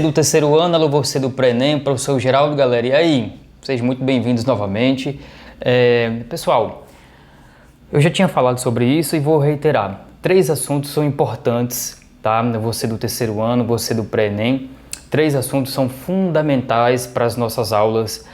Do terceiro ano, alô você do Pré-ENEM, professor Geraldo, galera, e aí? Sejam muito bem-vindos novamente. Pessoal, eu já tinha falado sobre isso e vou reiterar. 3 assuntos são importantes, tá? Você do terceiro ano, você do Pré-ENEM. 3 assuntos são fundamentais para as nossas aulas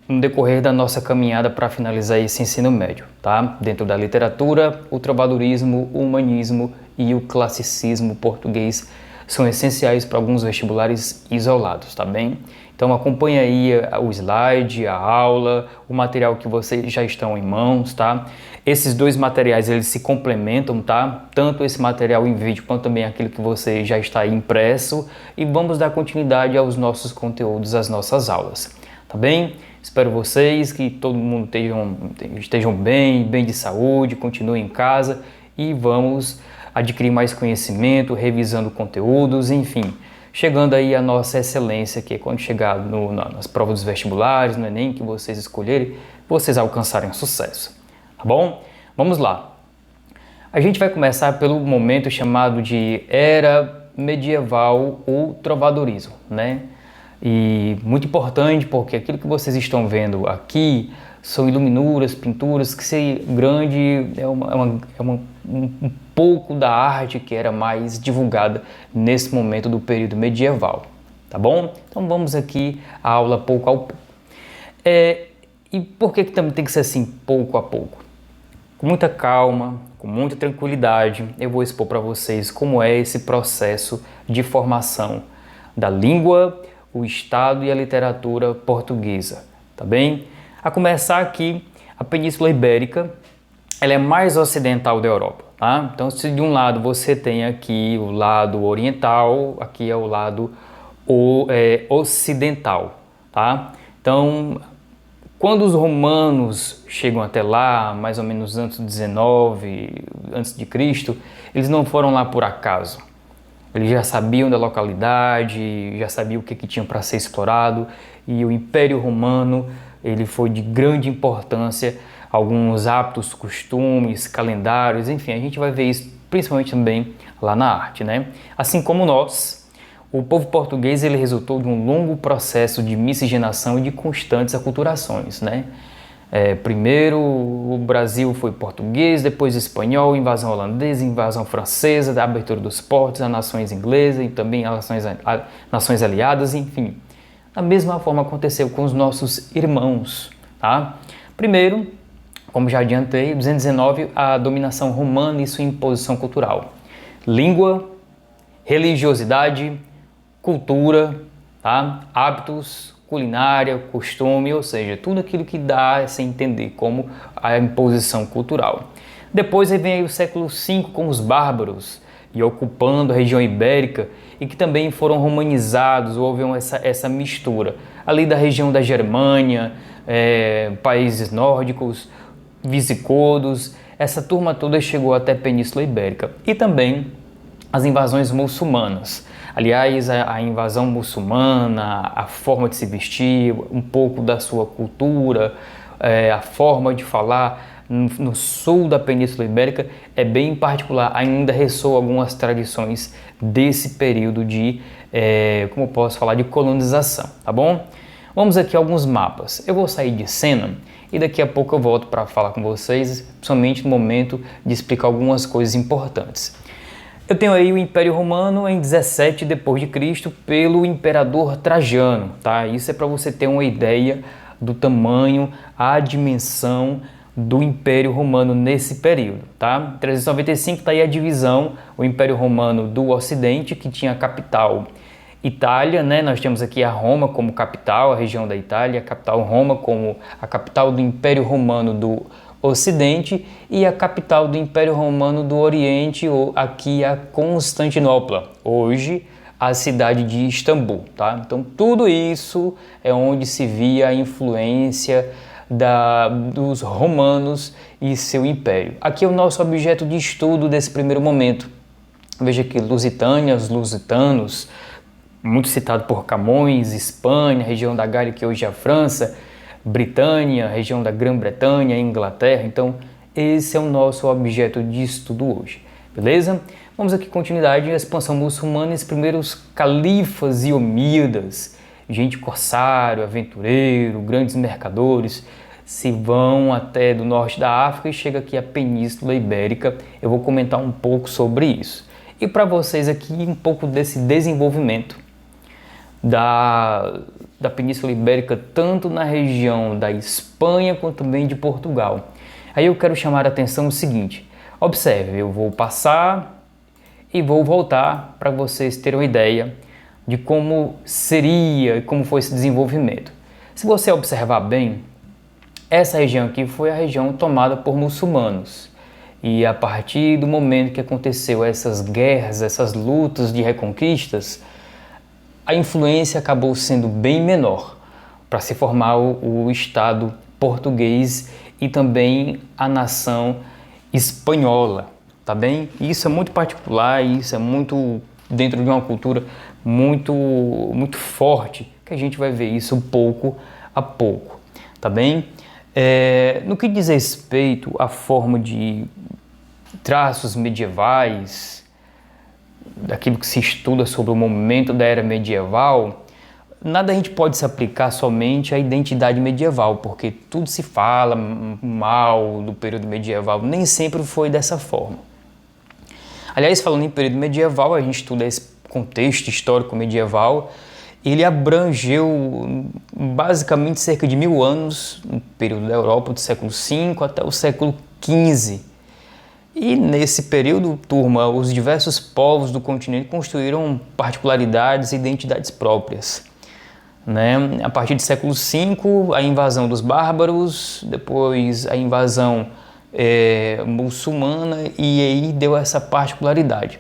no decorrer da nossa caminhada para finalizar esse ensino médio, tá? Dentro da literatura, o trovadorismo, o humanismo e o classicismo português são essenciais para alguns vestibulares isolados, tá bem? Então acompanha aí o slide, a aula, o material que vocês já estão em mãos, tá? Esses 2 materiais, eles se complementam, tá? Tanto esse material em vídeo, quanto também aquele que você já está aí impresso. E vamos dar continuidade aos nossos conteúdos, às nossas aulas, tá bem? Espero vocês, que todo mundo estejam bem de saúde, continuem em casa e vamos adquirir mais conhecimento, revisando conteúdos, enfim, chegando aí a nossa excelência, que é quando chegar nas provas dos vestibulares, no Enem, que vocês escolherem, vocês alcançarem sucesso, tá bom? Vamos lá. A gente vai começar pelo momento chamado de Era Medieval ou Trovadorismo, né? E muito importante porque aquilo que vocês estão vendo aqui são iluminuras, pinturas, que ser grande é um pouco da arte que era mais divulgada nesse momento do período medieval, tá bom? Então vamos aqui à aula pouco a pouco. E por que também tem que ser assim, pouco a pouco? Com muita calma, com muita tranquilidade, eu vou expor para vocês como é esse processo de formação da língua, o Estado e a literatura portuguesa, tá bem? A começar aqui, a Península Ibérica, ela é mais ocidental da Europa, tá? Então, se de um lado você tem aqui o lado oriental, aqui é o lado ocidental, tá? Então, quando os romanos chegam até lá, mais ou menos antes do 19 a.C., eles não foram lá por acaso. Eles já sabiam da localidade, já sabiam o que tinha para ser explorado, e o Império Romano ele foi de grande importância, alguns hábitos, costumes, calendários, enfim, a gente vai ver isso principalmente também lá na arte, né? Assim como nós, o povo português ele resultou de um longo processo de miscigenação e de constantes aculturações, né? Primeiro o Brasil foi português, depois espanhol, invasão holandesa, invasão francesa, da abertura dos portos a nações inglesas e também a nações aliadas, enfim. Da mesma forma aconteceu com os nossos irmãos, tá? Primeiro, como já adiantei, 219, a dominação romana e sua imposição cultural. Língua, religiosidade, cultura, tá? Hábitos, culinária, costume, ou seja, tudo aquilo que dá a se entender como a imposição cultural. Depois vem aí o século V com os bárbaros e ocupando a região ibérica e que também foram romanizados, houve essa mistura ali da região da Germânia, países nórdicos, visigodos, essa turma toda chegou até a Península Ibérica e também as invasões muçulmanas. Aliás, a invasão muçulmana, a forma de se vestir, um pouco da sua cultura, a forma de falar no sul da Península Ibérica é bem particular, ainda ressoa algumas tradições desse período de, como posso falar, de colonização, tá bom? Vamos aqui a alguns mapas. Eu vou sair de cena e daqui a pouco eu volto para falar com vocês, principalmente no momento de explicar algumas coisas importantes. Eu tenho aí o Império Romano em 17 d.C. pelo Imperador Trajano, tá? Isso é para você ter uma ideia do tamanho, a dimensão do Império Romano nesse período, tá? Em 395 está aí a divisão, o Império Romano do Ocidente, que tinha a capital Itália, né? Nós temos aqui a Roma como capital, a região da Itália, a capital Roma como a capital do Império Romano do Ocidente e a capital do Império Romano do Oriente, ou aqui a Constantinopla, hoje a cidade de Istambul, tá? Então tudo isso é onde se via a influência dos romanos e seu império. Aqui é o nosso objeto de estudo desse primeiro momento. Veja aqui Lusitânia, os lusitanos, muito citado por Camões, Espanha, região da Gália que hoje é a França, Britânia, região da Grã-Bretanha, Inglaterra. Então esse é o nosso objeto de estudo hoje. beleza? Vamos aqui continuidade à expansão muçulmana e os primeiros califas e omíadas, gente corsário, aventureiro, grandes mercadores, se vão até do norte da África e chega aqui à Península Ibérica. Eu vou comentar um pouco sobre isso. E para vocês aqui um pouco desse desenvolvimento da Península Ibérica, tanto na região da Espanha quanto também de Portugal. Aí eu quero chamar a atenção o seguinte, observe, eu vou passar e vou voltar para vocês terem uma ideia de como seria e como foi esse desenvolvimento. Se você observar bem, essa região aqui foi a região tomada por muçulmanos. E a partir do momento que aconteceu essas guerras, essas lutas de reconquistas, a influência acabou sendo bem menor para se formar o Estado português e também a nação espanhola, tá bem? Isso é muito particular, isso é muito dentro de uma cultura muito forte, que a gente vai ver isso pouco a pouco, tá bem? No que diz respeito à forma de traços medievais, daquilo que se estuda sobre o momento da era medieval, nada a gente pode se aplicar somente à identidade medieval, porque tudo se fala mal do período medieval, nem sempre foi dessa forma. Aliás, falando em período medieval, a gente estuda esse contexto histórico medieval, ele abrangeu basicamente cerca de 1000 anos, no período da Europa, do século V até o século XV. E nesse período, turma, os diversos povos do continente construíram particularidades e identidades próprias, né? A partir do século V, a invasão dos bárbaros, depois a invasão muçulmana, e aí deu essa particularidade.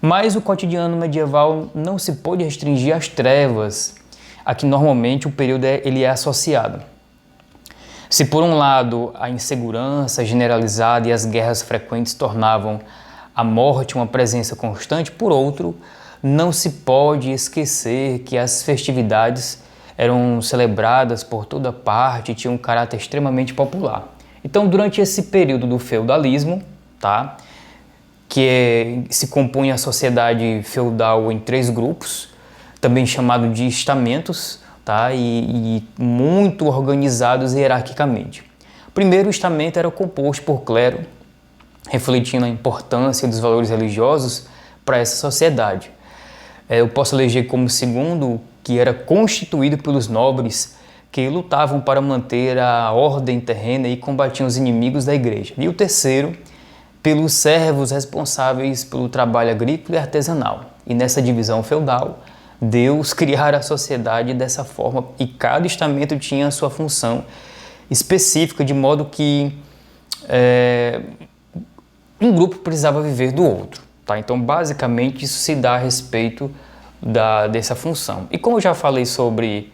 Mas o cotidiano medieval não se pôde restringir às trevas, a que normalmente o período ele é associado. Se por um lado a insegurança generalizada e as guerras frequentes tornavam a morte uma presença constante, por outro, não se pode esquecer que as festividades eram celebradas por toda parte e tinham um caráter extremamente popular. Então, durante esse período do feudalismo, tá, se compunha a sociedade feudal em 3 grupos, também chamado de estamentos, tá, e muito organizados hierarquicamente. O primeiro estamento era composto por clero, refletindo a importância dos valores religiosos para essa sociedade. Eu posso eleger como segundo, que era constituído pelos nobres que lutavam para manter a ordem terrena e combatiam os inimigos da igreja. E o terceiro, pelos servos responsáveis pelo trabalho agrícola e artesanal. E nessa divisão feudal, Deus criara a sociedade dessa forma e cada estamento tinha a sua função específica, de modo que um grupo precisava viver do outro. Tá? Então, basicamente, isso se dá a respeito dessa função. E como eu já falei sobre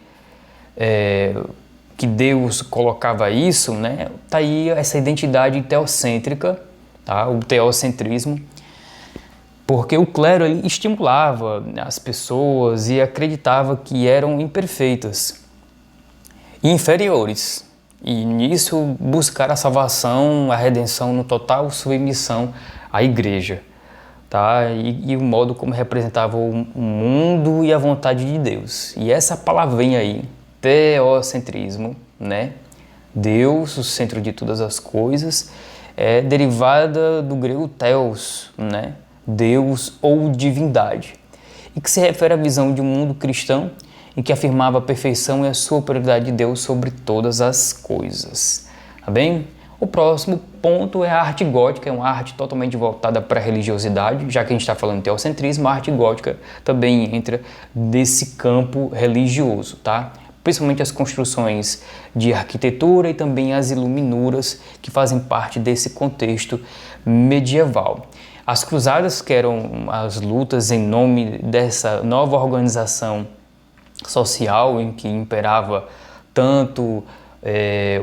que Deus colocava isso, né? Tá aí essa identidade teocêntrica, tá? O teocentrismo, porque o clero ele estimulava as pessoas e acreditava que eram imperfeitas e inferiores, e nisso buscar a salvação, a redenção no total submissão à igreja, tá? E o modo como representava o mundo e a vontade de Deus. E essa palavrinha aí, teocentrismo, né? Deus, o centro de todas as coisas, é derivada do grego theos, né? Deus ou divindade, e que se refere à visão de um mundo cristão em que afirmava a perfeição e a superioridade de Deus sobre todas as coisas. Tá bem? O próximo ponto é a arte gótica, é uma arte totalmente voltada para a religiosidade, já que a gente está falando de teocentrismo, a arte gótica também entra nesse campo religioso, tá? Principalmente as construções de arquitetura e também as iluminuras que fazem parte desse contexto medieval. As cruzadas, que eram as lutas em nome dessa nova organização social em que imperava tanto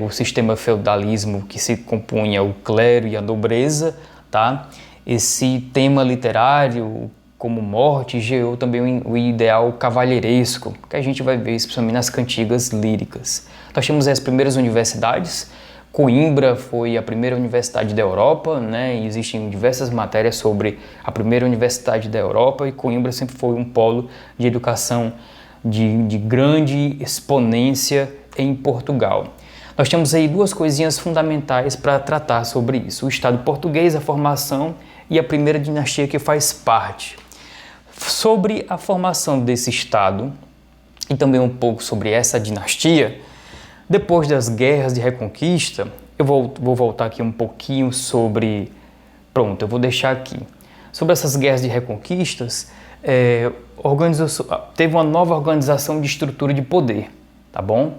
o sistema feudalismo que se compunha o clero e a nobreza, tá? Esse tema literário como morte gerou também o ideal cavalheiresco, que a gente vai ver especialmente nas cantigas líricas. Nós temos as primeiras universidades, Coimbra foi a primeira universidade da Europa, né? E existem diversas matérias sobre a primeira universidade da Europa, e Coimbra sempre foi um polo de educação de grande exponência em Portugal. Nós temos aí duas coisinhas fundamentais para tratar sobre isso: o Estado português, a formação, e a primeira dinastia que faz parte. Sobre a formação desse Estado e também um pouco sobre essa dinastia, depois das guerras de reconquista, eu vou voltar aqui um pouquinho sobre... Pronto, eu vou deixar aqui. Sobre essas guerras de reconquistas, teve uma nova organização de estrutura de poder, tá bom?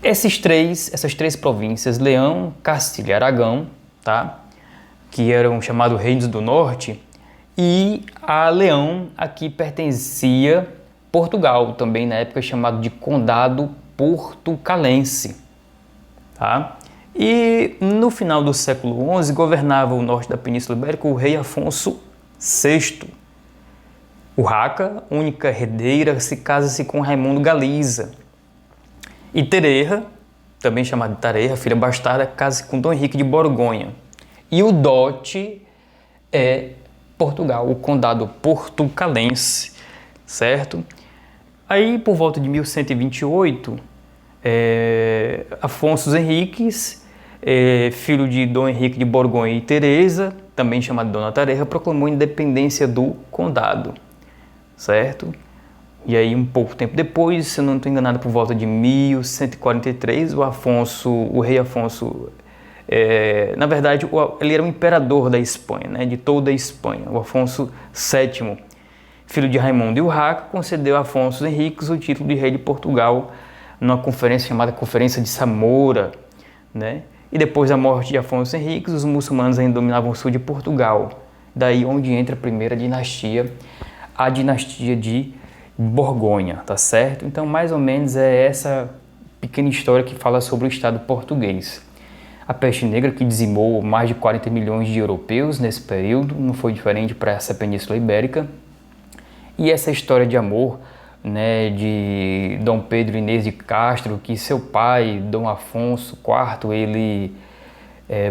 Essas três províncias, Leão, Castilha e Aragão, tá? Que eram chamados Reinos do Norte, e a Leão aqui pertencia Portugal, também na época chamado de Condado Portucalense, tá? E no final do século XI governava o norte da Península Ibérica o rei Afonso VI. Urraca, única herdeira, se casa-se com Raimundo Galiza. E Tererra, também chamada de Tareja, filha bastarda, casa-se com Dom Henrique de Borgonha. E o dote é Portugal, o Condado Portucalense, certo? Aí, por volta de 1128, Afonso Henriques, filho de Dom Henrique de Borgonha e Teresa, também chamado Dona Tareja, proclamou a independência do condado, certo? E aí, um pouco tempo depois, se eu não estou enganado, por volta de 1143, o rei Afonso, na verdade, ele era o imperador da Espanha, né, de toda a Espanha, o Afonso VII, filho de Raimundo e Urraca, concedeu a Afonso Henriques o título de rei de Portugal numa conferência chamada Conferência de Samora, né? E depois da morte de Afonso Henriques, os muçulmanos ainda dominavam o sul de Portugal. Daí onde entra a primeira dinastia, a dinastia de Borgonha, tá certo? Então, mais ou menos é essa pequena história que fala sobre o Estado português. A peste negra, que dizimou mais de 40 milhões de europeus nesse período, não foi diferente para essa Península Ibérica. E essa história de amor, né, de Dom Pedro Inês de Castro, que seu pai, Dom Afonso IV, ele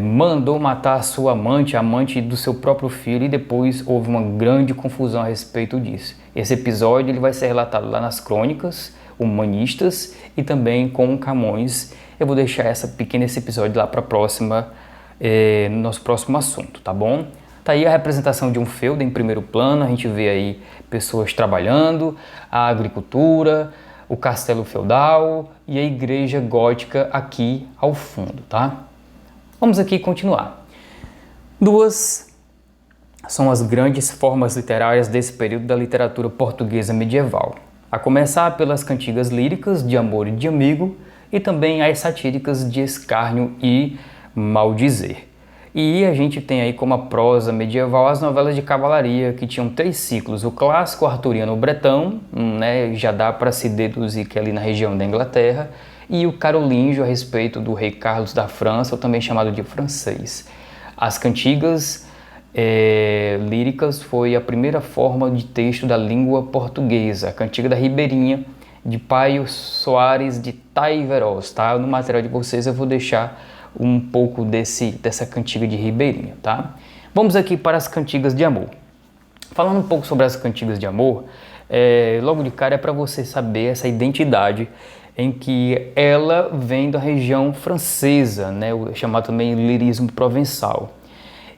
mandou matar a sua amante, a amante do seu próprio filho, e depois houve uma grande confusão a respeito disso. Esse episódio ele vai ser relatado lá nas crônicas humanistas e também com Camões. Eu vou deixar esse episódio lá para no nosso próximo assunto, tá bom? Tá aí a representação de um feudo em primeiro plano, a gente vê aí pessoas trabalhando, a agricultura, o castelo feudal e a igreja gótica aqui ao fundo, tá? Vamos aqui continuar. Duas são as grandes formas literárias desse período da literatura portuguesa medieval, a começar pelas cantigas líricas de amor e de amigo e também as satíricas de escárnio e maldizer. E a gente tem aí como a prosa medieval as novelas de cavalaria, que tinham 3 ciclos: o clássico arturiano bretão, né, já dá para se deduzir que é ali na região da Inglaterra, e o carolíngio a respeito do rei Carlos da França, ou também chamado de francês. As cantigas líricas foi a primeira forma de texto da língua portuguesa, a cantiga da Ribeirinha, de Paio Soares de Taiveros, tá? No material de vocês eu vou deixar um pouco dessa cantiga de Ribeirinha, tá? Vamos aqui para as cantigas de amor. Falando um pouco sobre as cantigas de amor, logo de cara é para você saber essa identidade em que ela vem da região francesa, né? Chamado também lirismo provençal.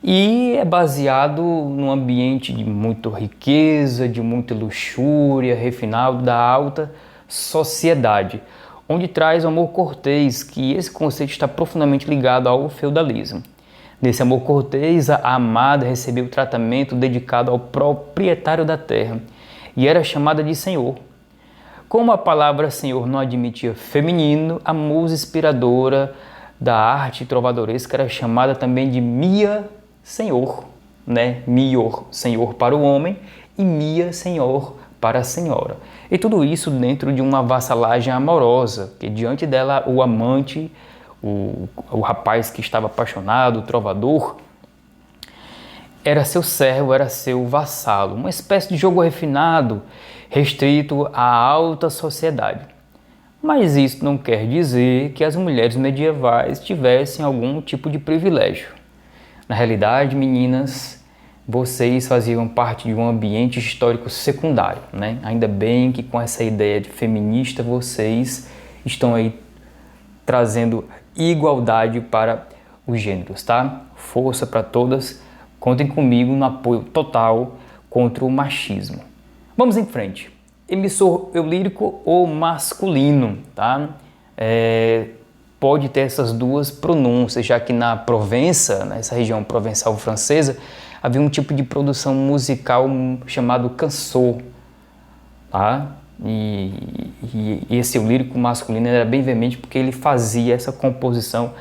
E é baseado num ambiente de muita riqueza, de muita luxúria, refinado, da alta sociedade, onde traz o amor cortês, que esse conceito está profundamente ligado ao feudalismo. Nesse amor cortês, a amada recebeu o tratamento dedicado ao proprietário da terra e era chamada de senhor. Como a palavra senhor não admitia feminino, a musa inspiradora da arte trovadoresca era chamada também de Mia Senhor, né? Mior, senhor para o homem, e Mia, senhor para a senhora. E tudo isso dentro de uma vassalagem amorosa, que diante dela o amante, o rapaz que estava apaixonado, o trovador, era seu servo, era seu vassalo, uma espécie de jogo refinado, restrito à alta sociedade. Mas isso não quer dizer que as mulheres medievais tivessem algum tipo de privilégio. Na realidade, meninas, vocês faziam parte de um ambiente histórico secundário, né? Ainda bem que com essa ideia de feminista vocês estão aí trazendo igualdade para os gêneros, tá? Força para todas, contem comigo no apoio total contra o machismo. Vamos em frente. Emissor eulírico ou masculino, tá? Pode ter essas duas pronúncias, já que na Provença, nessa região provençal francesa, havia um tipo de produção musical chamado canção, tá? E esse eulírico masculino era bem veemente porque ele fazia essa composição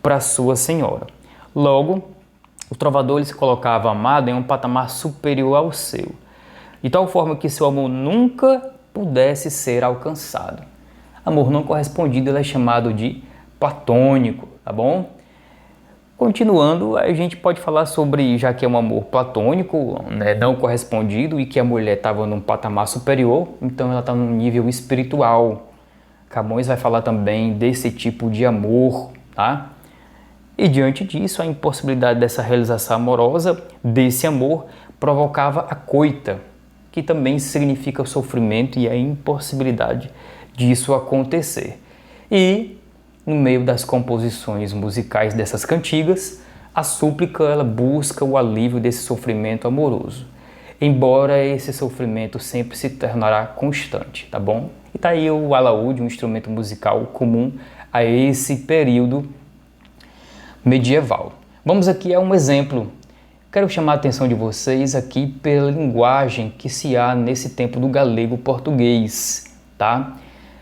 para sua senhora. Logo, o trovador ele se colocava amado em um patamar superior ao seu, de tal forma que seu amor nunca pudesse ser alcançado. Amor não correspondido ele é chamado de platônico, tá bom? Continuando, a gente pode falar sobre, já que é um amor platônico, né, não correspondido e que a mulher estava num patamar superior, então ela está num nível espiritual. Camões vai falar também desse tipo de amor, tá? E diante disso, a impossibilidade dessa realização amorosa, desse amor, provocava a coita, que também significa o sofrimento e a impossibilidade disso acontecer. E, no meio das composições musicais dessas cantigas, a súplica ela busca o alívio desse sofrimento amoroso, embora esse sofrimento sempre se tornará constante, tá bom? E tá aí o alaúde, um instrumento musical comum a esse período medieval. Vamos aqui a um exemplo. Quero chamar a atenção de vocês aqui pela linguagem que se há nesse tempo do galego-português, tá?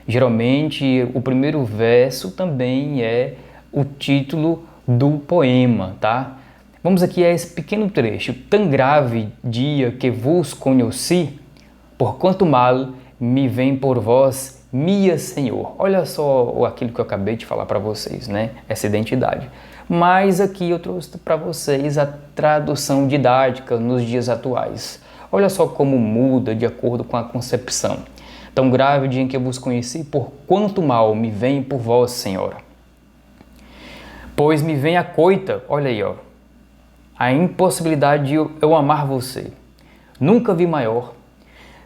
Geralmente o primeiro verso também é o título do poema, tá? Vamos aqui a esse pequeno trecho. Tão grave dia que vos conheci, por quanto mal me vem por vós, minha Senhor. Olha só aquilo que eu acabei de falar para vocês, né? Essa identidade. Mas aqui eu trouxe para vocês a tradução didática nos dias atuais. Olha só como muda de acordo com a concepção. Tão grave o dia em que eu vos conheci, por quanto mal me vem por vós, Senhora. Pois me vem a coita, olha aí, ó, a impossibilidade de eu amar você. Nunca vi maior.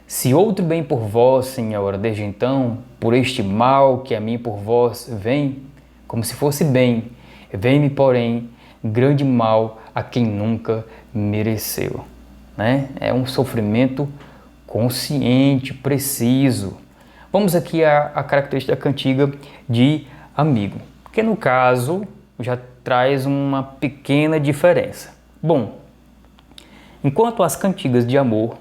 Se outro bem por vós, Senhora, desde então, por este mal que a mim por vós vem, como se fosse bem, vem-me, porém, grande mal a quem nunca mereceu. Né? É um sofrimento consciente, preciso. Vamos aqui à característica da cantiga de amigo, que no caso já traz uma pequena diferença. Bom, enquanto as cantigas de amor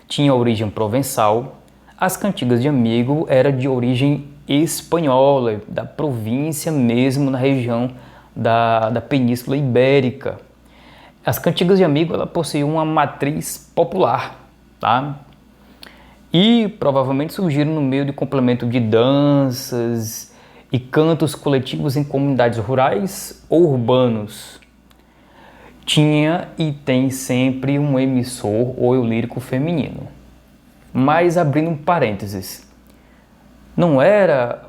tinham origem provençal, as cantigas de amigo eram de origem espanhola, da província mesmo, na região da Península Ibérica. As cantigas de amigo ela possuíam uma matriz popular, tá? E provavelmente surgiram no meio de complemento de danças e cantos coletivos em comunidades rurais ou urbanos. Tinha e tem sempre um emissor ou eulírico feminino. Mas abrindo um parênteses, não era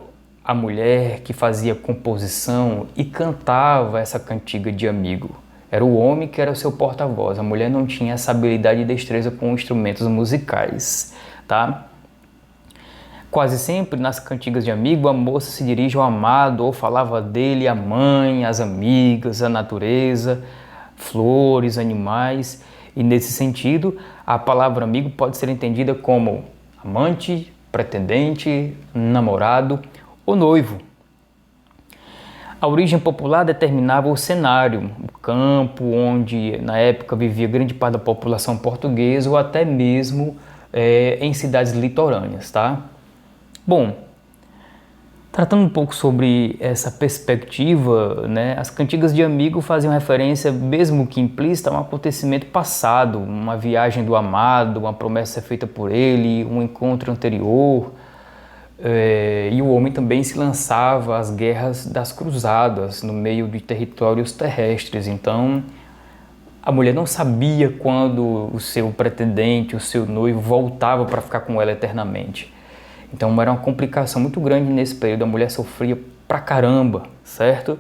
a mulher que fazia composição e cantava essa cantiga de amigo. Era o homem que era o seu porta-voz. A mulher não tinha essa habilidade e destreza com instrumentos musicais, tá? Quase sempre nas cantigas de amigo a moça se dirige ao amado ou falava dele a mãe, as amigas, a natureza, flores, animais. E nesse sentido, a palavra amigo pode ser entendida como amante, pretendente, namorado ou noivo. A origem popular determinava o cenário, o campo onde na época vivia grande parte da população portuguesa ou até mesmo em cidades litorâneas, tá? Bom, tratando um pouco sobre essa perspectiva, né, as cantigas de amigo faziam referência, mesmo que implícita, a um acontecimento passado, uma viagem do amado, uma promessa feita por ele, um encontro anterior. E o homem também se lançava às guerras das cruzadas no meio de territórios terrestres. Então, a mulher não sabia quando o seu pretendente, o seu noivo, voltava para ficar com ela eternamente. Então era uma complicação muito grande nesse período, a mulher sofria pra caramba, certo?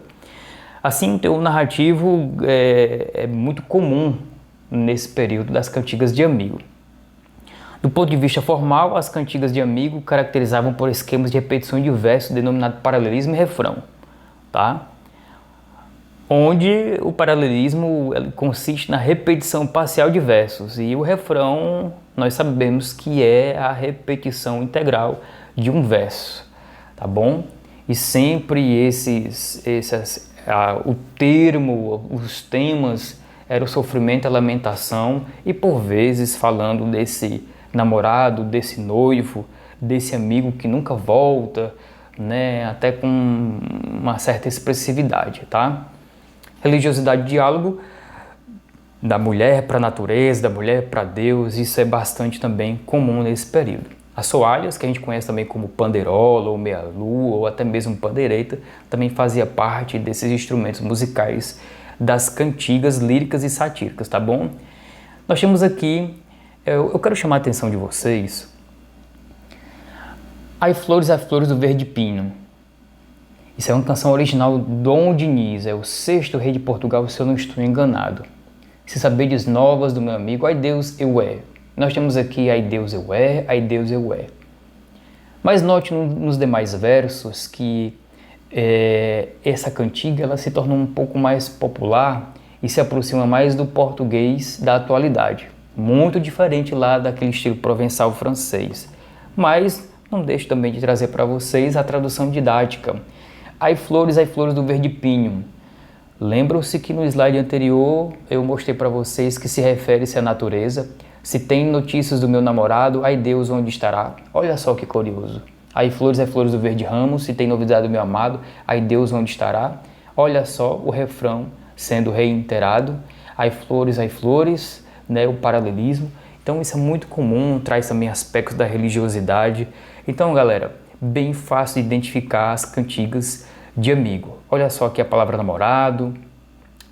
Assim, o teor narrativo é muito comum nesse período das cantigas de amigo. Do ponto de vista formal, as cantigas de amigo caracterizavam por esquemas de repetição de versos denominado paralelismo e refrão, tá? Onde o paralelismo consiste na repetição parcial de versos e o refrão nós sabemos que é a repetição integral de um verso, tá bom? E sempre o termo, os temas eram o sofrimento, a lamentação e por vezes falando desse namorado, desse noivo, desse amigo que nunca volta, né? Até com uma certa expressividade, tá? Religiosidade, diálogo da mulher para a natureza, da mulher para Deus, isso é bastante também comum nesse período. As soalhas, que a gente conhece também como panderola ou meia-lua ou até mesmo pandeireta, também fazia parte desses instrumentos musicais das cantigas líricas e satíricas, tá bom? Nós temos aqui, eu quero chamar a atenção de vocês, Ai Flores do Verde Pino. Isso é uma canção original do Dom Diniz, é o 6º rei de Portugal, se eu não estou enganado. Se sabedes novas do meu amigo, ai Deus eu é. Nós temos aqui ai Deus eu é, ai Deus eu é. Mas note nos demais versos que essa cantiga ela se tornou um pouco mais popular e se aproxima mais do português da atualidade. Muito diferente lá daquele estilo provençal francês. Mas não deixo também de trazer para vocês a tradução didática. Ai Flores do Verde Pinho. Lembram-se que no slide anterior eu mostrei para vocês que se refere-se à natureza. Se tem notícias do meu namorado, ai Deus, onde estará? Olha só que curioso. Ai Flores do Verde Ramo, se tem novidade do meu amado, ai Deus, onde estará? Olha só o refrão sendo reiterado. Ai Flores, né, o paralelismo. Então isso é muito comum, traz também aspectos da religiosidade. Então, galera, bem fácil de identificar as cantigas de amigo. Olha só aqui a palavra namorado,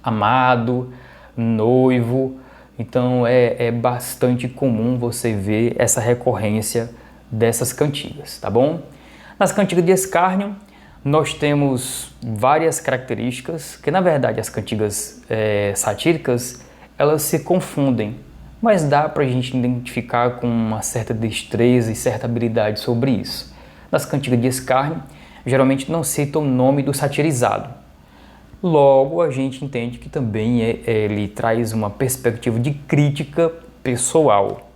amado, noivo. Então é bastante comum você ver essa recorrência dessas cantigas, tá bom? Nas cantigas de escárnio, nós temos várias características, que na verdade as cantigas satíricas, elas se confundem, mas dá pra gente identificar com uma certa destreza e certa habilidade sobre isso. Nas cantigas de escárnio, geralmente não cita o nome do satirizado. Logo, a gente entende que também ele traz uma perspectiva de crítica pessoal.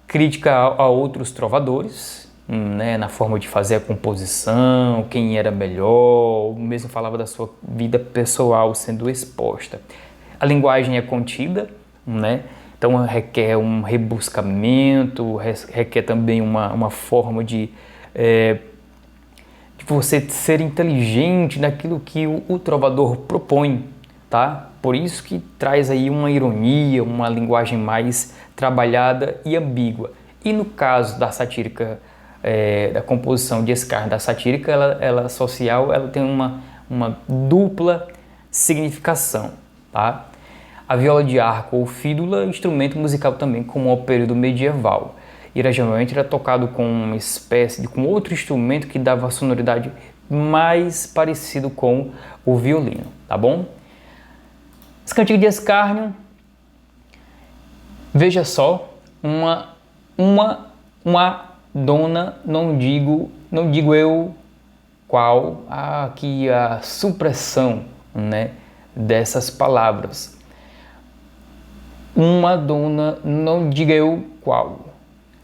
Crítica a outros trovadores, né, na forma de fazer a composição, quem era melhor, mesmo falava da sua vida pessoal sendo exposta. A linguagem é contida, né? Então requer um rebuscamento, requer também uma forma de você ser inteligente naquilo que o trovador propõe, tá? Por isso que traz aí uma ironia, uma linguagem mais trabalhada e ambígua. E no caso da satírica, da composição de escárnio da satírica, ela social, ela tem uma dupla significação, tá? A viola de arco ou fídula, instrumento musical também como ao período medieval. E geralmente era tocado com uma espécie com outro instrumento que dava a sonoridade mais parecido com o violino, tá bom? As cantigas de escárnio, veja só, uma dona, não digo eu qual, aqui a supressão, né, dessas palavras. Uma dona, não digo eu qual.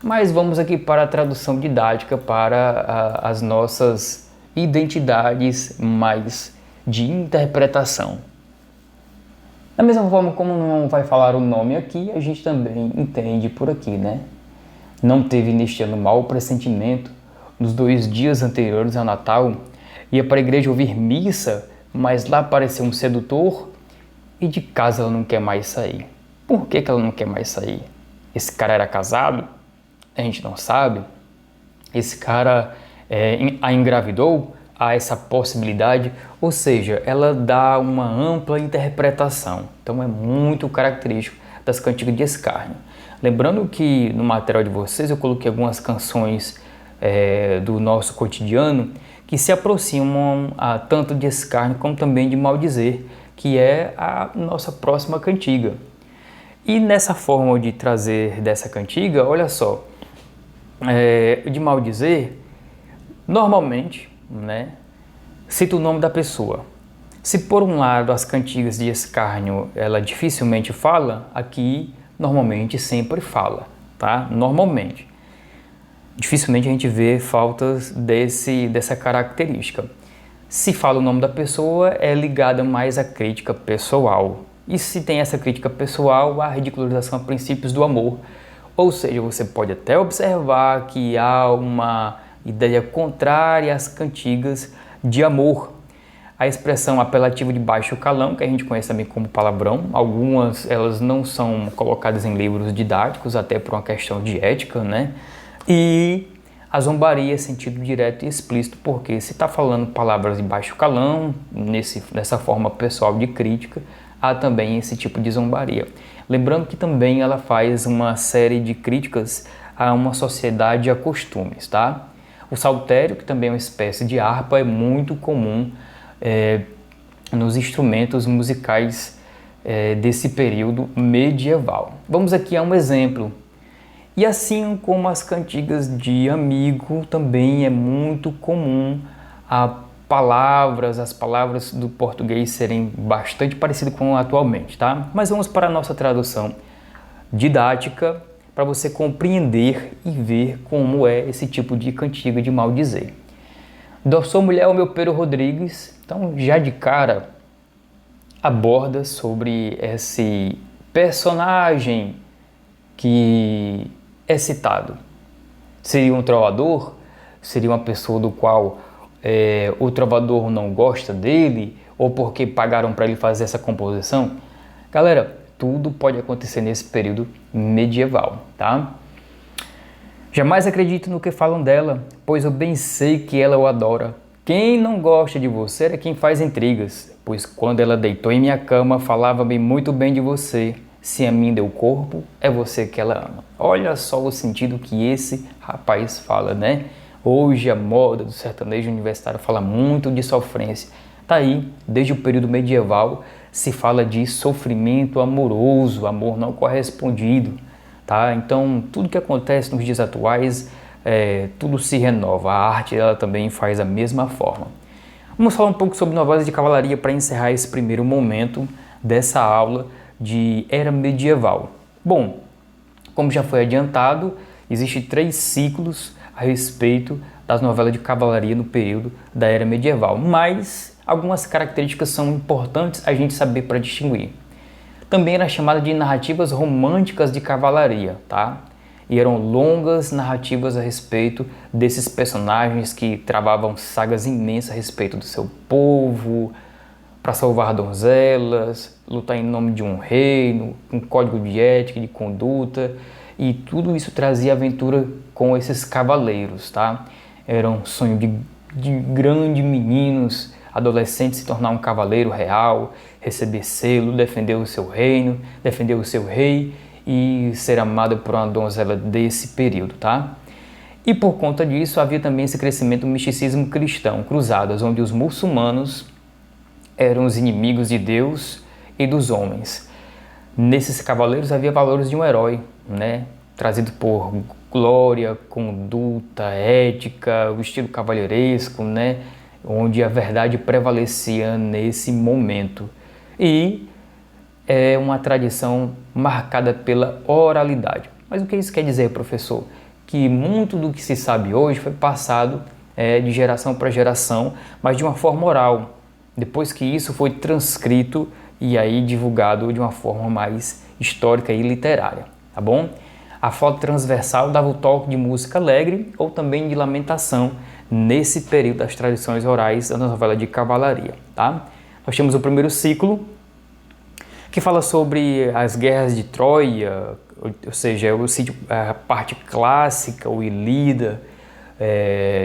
Mas vamos aqui para a tradução didática, para as nossas identidades mais de interpretação. Da mesma forma como não vai falar o nome aqui, a gente também entende por aqui, né? Não teve neste ano mau pressentimento, nos 2 dias anteriores ao Natal, ia para a igreja ouvir missa, mas lá apareceu um sedutor e de casa ela não quer mais sair. Por que ela não quer mais sair? Esse cara era casado? A gente não sabe. Esse cara a engravidou? Há essa possibilidade. Ou seja, ela dá uma ampla interpretação. Então é muito característico das cantigas de escárnio. Lembrando que no material de vocês eu coloquei algumas canções do nosso cotidiano que se aproximam tanto de escárnio como também de maldizer, que é a nossa próxima cantiga. E nessa forma de trazer dessa cantiga, olha só, de maldizer, normalmente, né, cita o nome da pessoa. Se por um lado as cantigas de escárnio ela dificilmente fala, aqui normalmente sempre fala, tá? Normalmente. Dificilmente a gente vê faltas dessa característica. Se fala o nome da pessoa, é ligada mais à crítica pessoal. E se tem essa crítica pessoal, a ridicularização a princípios do amor. Ou seja, você pode até observar que há uma ideia contrária às cantigas de amor. A expressão apelativa de baixo calão, que a gente conhece também como palavrão, algumas elas não são colocadas em livros didáticos, até por uma questão de ética, né? E a zombaria, sentido direto e explícito, porque se está falando palavras de baixo calão, nessa forma pessoal de crítica, há também esse tipo de zombaria. Lembrando que também ela faz uma série de críticas a uma sociedade e a costumes, tá? O saltério, que também é uma espécie de harpa, é muito comum nos instrumentos musicais desse período medieval. Vamos aqui a um exemplo. E assim como as cantigas de amigo, também é muito comum as palavras do português serem bastante parecidas com atualmente, tá? Mas vamos para a nossa tradução didática para você compreender e ver como é esse tipo de cantiga de maldizer. Da sua mulher, o meu Pedro Rodrigues, então já de cara aborda sobre esse personagem que é citado. Seria um trovador? Seria uma pessoa do qual o trovador não gosta dele? Ou porque pagaram para ele fazer essa composição? Galera, tudo pode acontecer nesse período medieval, tá? Jamais acredito no que falam dela, pois eu bem sei que ela o adora. Quem não gosta de você é quem faz intrigas, pois quando ela deitou em minha cama, falava-me muito bem de você. Se a mim deu corpo, é você que ela ama. Olha só o sentido que esse rapaz fala, né? Hoje a moda do sertanejo universitário fala muito de sofrência. Tá aí, desde o período medieval, se fala de sofrimento amoroso, amor não correspondido. Tá? Então, tudo que acontece nos dias atuais, tudo se renova. A arte ela também faz a mesma forma. Vamos falar um pouco sobre novelas de cavalaria para encerrar esse primeiro momento dessa aula de era medieval. Bom, como já foi adiantado, existem 3 ciclos a respeito das novelas de cavalaria no período da era medieval, mas algumas características são importantes a gente saber para distinguir. Também era chamada de narrativas românticas de cavalaria, tá? E eram longas narrativas a respeito desses personagens que travavam sagas imensas a respeito do seu povo, para salvar donzelas, lutar em nome de um reino, um código de ética, de conduta, e tudo isso trazia aventura com esses cavaleiros, tá? Era um sonho de grandes meninos, adolescentes se tornar um cavaleiro real, receber selo, defender o seu reino, defender o seu rei e ser amado por uma donzela desse período, tá? E por conta disso havia também esse crescimento do misticismo cristão, cruzadas, onde os muçulmanos eram os inimigos de Deus e dos homens. Nesses cavaleiros havia valores de um herói, né? Trazido por glória, conduta, ética, o estilo cavalheiresco, né? Onde a verdade prevalecia nesse momento. E é uma tradição marcada pela oralidade. Mas o que isso quer dizer, professor? Que muito do que se sabe hoje foi passado de geração para geração, mas de uma forma oral. Depois que isso foi transcrito e aí divulgado de uma forma mais histórica e literária, tá bom? A flauta transversal dava o toque de música alegre ou também de lamentação nesse período das tradições orais da novela de cavalaria, tá? Nós temos o primeiro ciclo, que fala sobre as guerras de Troia, ou seja, a parte clássica, o Ilíada,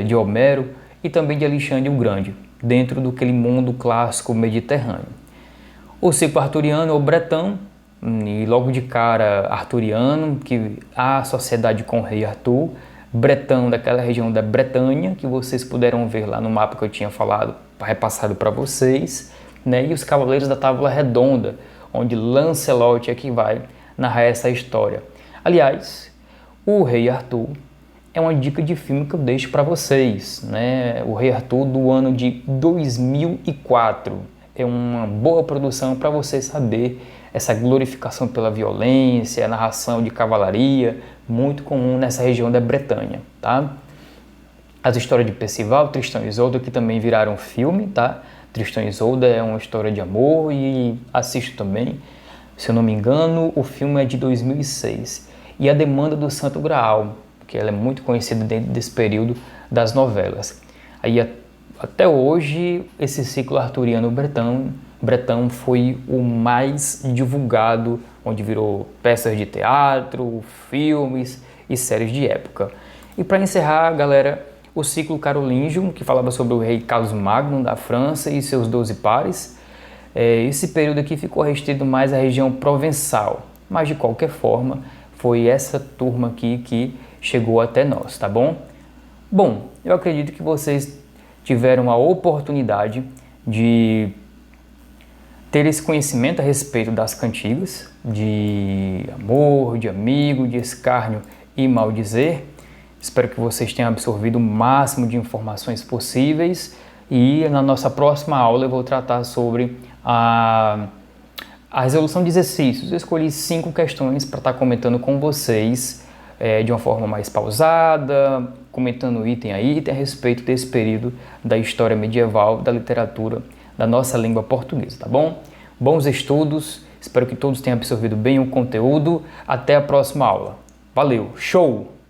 de Homero e também de Alexandre o Grande, dentro daquele mundo clássico mediterrâneo. O ciclo arturiano ou bretão, e logo de cara arturiano, que a sociedade com o rei Arthur, bretão daquela região da Bretanha, que vocês puderam ver lá no mapa que eu tinha falado, repassado para vocês, né? E os Cavaleiros da Távola Redonda, onde Lancelot é que vai narrar essa história. Aliás, o Rei Arthur é uma dica de filme que eu deixo para vocês, né? O Rei Arthur do ano de 2004 é uma boa produção para você saber essa glorificação pela violência, a narração de cavalaria, muito comum nessa região da Bretanha, tá? As histórias de Percival, Tristão e Isolda, que também viraram filme, tá? Tristão e Isolda é uma história de amor e assisto também. Se eu não me engano, o filme é de 2006. E A Demanda do Santo Graal, que ela é muito conhecida dentro desse período das novelas. Aí até hoje, esse ciclo arturiano bretão foi o mais divulgado, onde virou peças de teatro, filmes e séries de época. E para encerrar, galera, o ciclo carolíngio, que falava sobre o rei Carlos Magno da França e seus 12 pares. Esse período aqui ficou restrito mais à região provençal, mas de qualquer forma, foi essa turma aqui que chegou até nós, tá bom? Bom, eu acredito que vocês tiveram a oportunidade de ter esse conhecimento a respeito das cantigas, de amor, de amigo, de escárnio e maldizer. Espero que vocês tenham absorvido o máximo de informações possíveis e na nossa próxima aula eu vou tratar sobre a resolução de exercícios. Eu escolhi 5 questões para estar comentando com vocês de uma forma mais pausada, comentando item a item a respeito desse período da história medieval, da literatura, da nossa língua portuguesa, tá bom? Bons estudos, espero que todos tenham absorvido bem o conteúdo. Até a próxima aula. Valeu, show!